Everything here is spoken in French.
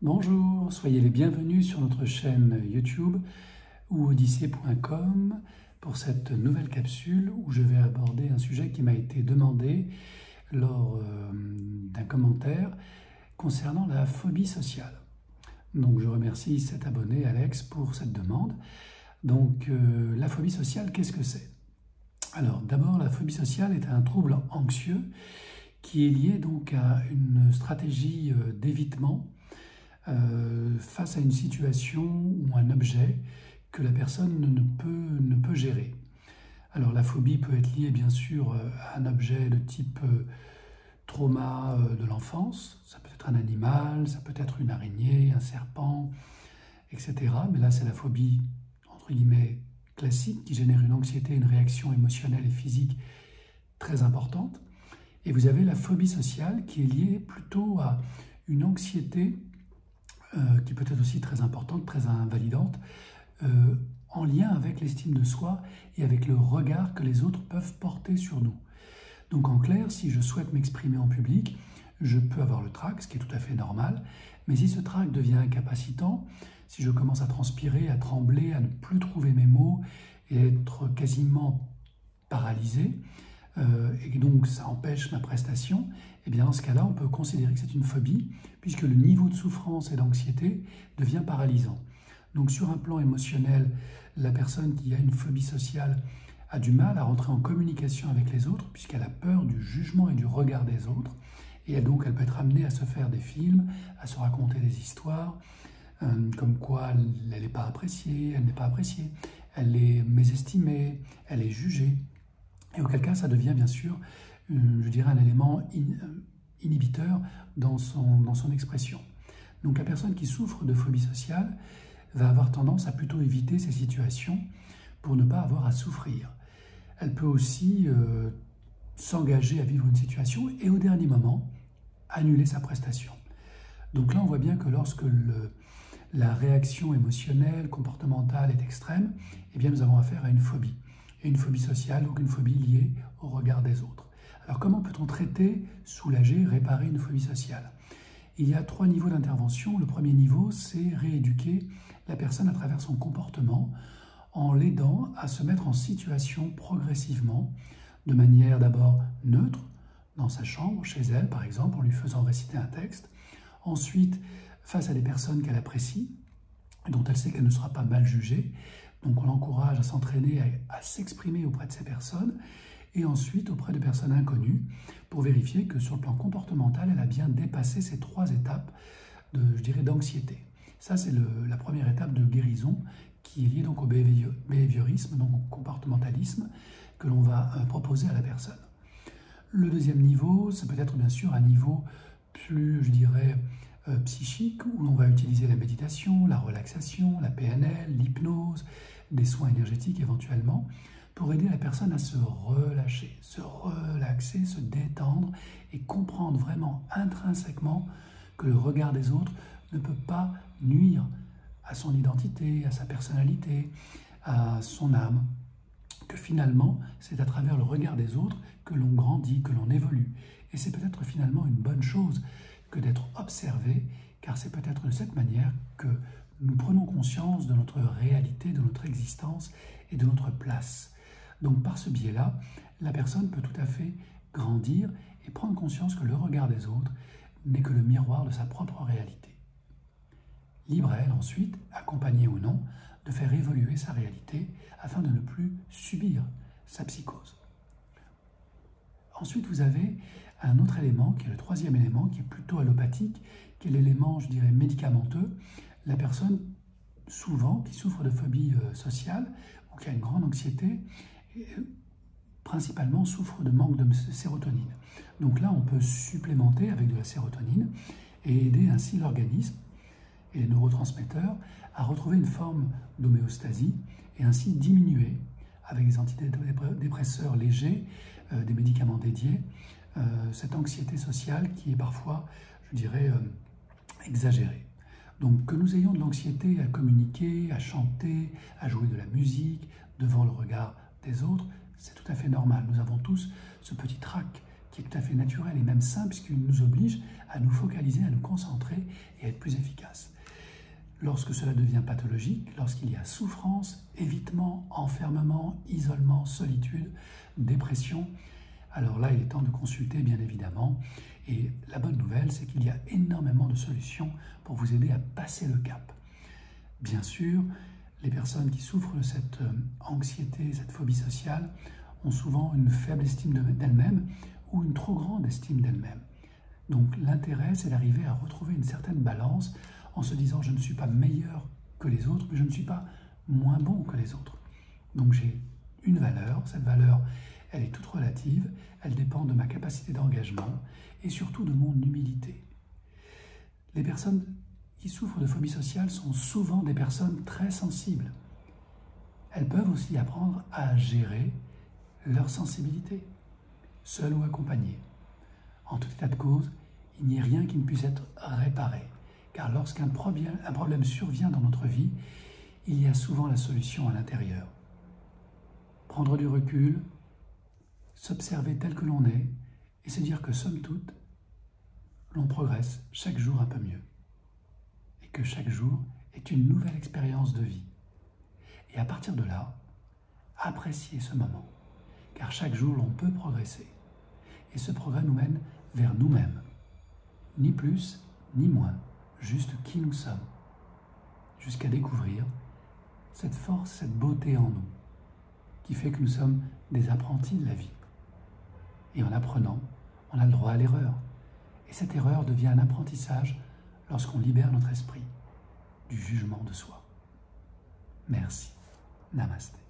Bonjour, soyez les bienvenus sur notre chaîne YouTube ou odyssée.com pour cette nouvelle capsule où je vais aborder un sujet qui m'a été demandé lors d'un commentaire concernant la phobie sociale. Donc je remercie cet abonné Alex pour cette demande. Donc la phobie sociale, qu'est-ce que c'est? Alors d'abord, la phobie sociale est un trouble anxieux qui est lié donc à une stratégie d'évitement face à une situation ou un objet que la personne ne peut gérer. Alors la phobie peut être liée bien sûr à un objet de type trauma de l'enfance, ça peut être un animal, ça peut être une araignée, un serpent, etc. Mais là c'est la phobie entre guillemets classique qui génère une anxiété, une réaction émotionnelle et physique très importante. Et vous avez la phobie sociale qui est liée plutôt à une anxiété qui peut être aussi très importante, très invalidante, en lien avec l'estime de soi et avec le regard que les autres peuvent porter sur nous. Donc en clair, si je souhaite m'exprimer en public, je peux avoir le trac, ce qui est tout à fait normal, mais si ce trac devient incapacitant, si je commence à transpirer, à trembler, à ne plus trouver mes mots et être quasiment paralysé, et donc ça empêche ma prestation, et bien dans ce cas-là, on peut considérer que c'est une phobie, puisque le niveau de souffrance et d'anxiété devient paralysant. Donc sur un plan émotionnel, la personne qui a une phobie sociale a du mal à rentrer en communication avec les autres, puisqu'elle a peur du jugement et du regard des autres, et donc elle peut être amenée à se faire des films, à se raconter des histoires, comme quoi elle n'est pas appréciée, elle n'est pas appréciée, elle est mésestimée, elle est jugée. Et auquel cas, ça devient bien sûr, je dirais, un élément inhibiteur dans son expression. Donc la personne qui souffre de phobie sociale va avoir tendance à plutôt éviter ces situations pour ne pas avoir à souffrir. Elle peut aussi s'engager à vivre une situation et au dernier moment, annuler sa prestation. Donc là, on voit bien que lorsque la réaction émotionnelle, comportementale est extrême, eh bien nous avons affaire à une phobie. Et une phobie sociale, donc une phobie liée au regard des autres. Alors comment peut-on traiter, soulager, réparer une phobie sociale? Il y a 3 niveaux d'intervention. Le premier niveau, c'est rééduquer la personne à travers son comportement en l'aidant à se mettre en situation progressivement, de manière d'abord neutre, dans sa chambre, chez elle par exemple, en lui faisant réciter un texte. Ensuite, face à des personnes qu'elle apprécie, dont elle sait qu'elle ne sera pas mal jugée. Donc on l'encourage à s'entraîner, à s'exprimer auprès de ces personnes, et ensuite auprès de personnes inconnues, pour vérifier que sur le plan comportemental, elle a bien dépassé ces 3 étapes je dirais, d'anxiété. Ça, c'est la première étape de guérison, qui est liée donc au behaviorisme, donc au comportementalisme, que l'on va proposer à la personne. Le deuxième niveau, c'est peut-être bien sûr un niveau plus, je dirais, psychique, où l'on va utiliser la méditation, la relaxation, la PNL, l'hypnose, des soins énergétiques éventuellement, pour aider la personne à se relâcher, se relaxer, se détendre et comprendre vraiment intrinsèquement que le regard des autres ne peut pas nuire à son identité, à sa personnalité, à son âme, que finalement c'est à travers le regard des autres que l'on grandit, que l'on évolue. Et c'est peut-être finalement une bonne chose que d'être observé, car c'est peut-être de cette manière que nous prenons conscience de notre réalité, de notre existence et de notre place. Donc par ce biais-là, la personne peut tout à fait grandir et prendre conscience que le regard des autres n'est que le miroir de sa propre réalité. Libre à elle ensuite, accompagnée ou non, de faire évoluer sa réalité afin de ne plus subir sa psychose. Ensuite, vous avez un autre élément, qui est le 3e élément, qui est plutôt allopathique, qui est l'élément, je dirais, médicamenteux. La personne, souvent, qui souffre de phobie sociale ou qui a une grande anxiété, principalement souffre de manque de sérotonine. Donc là, on peut supplémenter avec de la sérotonine et aider ainsi l'organisme et les neurotransmetteurs à retrouver une forme d'homéostasie et ainsi diminuer, avec des antidépresseurs légers, des médicaments dédiés, cette anxiété sociale qui est parfois, je dirais, exagérée. Donc que nous ayons de l'anxiété à communiquer, à chanter, à jouer de la musique devant le regard des autres, c'est tout à fait normal. Nous avons tous ce petit trac qui est tout à fait naturel et même sain, puisqu'il nous oblige à nous focaliser, à nous concentrer et à être plus efficace. Lorsque cela devient pathologique, lorsqu'il y a souffrance, évitement, enfermement, isolement, solitude, dépression, alors là, il est temps de consulter, bien évidemment. Et la bonne nouvelle, c'est qu'il y a énormément de solutions pour vous aider à passer le cap. Bien sûr, les personnes qui souffrent de cette anxiété, cette phobie sociale, ont souvent une faible estime d'elles-mêmes ou une trop grande estime d'elles-mêmes. Donc l'intérêt, c'est d'arriver à retrouver une certaine balance en se disant « je ne suis pas meilleur que les autres, mais je ne suis pas moins bon que les autres ». Donc j'ai une valeur, cette valeur, elle est toute relative, elle dépend de ma capacité d'engagement et surtout de mon humilité. Les personnes qui souffrent de phobie sociale sont souvent des personnes très sensibles. Elles peuvent aussi apprendre à gérer leur sensibilité, seules ou accompagnées. En tout état de cause, il n'y a rien qui ne puisse être réparé, car lorsqu'un problème survient dans notre vie, il y a souvent la solution à l'intérieur. Prendre du recul, s'observer tel que l'on est et se dire que, somme toute, l'on progresse chaque jour un peu mieux et que chaque jour est une nouvelle expérience de vie. Et à partir de là, apprécier ce moment, car chaque jour l'on peut progresser et ce progrès nous mène vers nous-mêmes, ni plus ni moins, juste qui nous sommes, jusqu'à découvrir cette force, cette beauté en nous, qui fait que nous sommes des apprentis de la vie. Et en apprenant, on a le droit à l'erreur. Et cette erreur devient un apprentissage lorsqu'on libère notre esprit du jugement de soi. Merci. Namasté.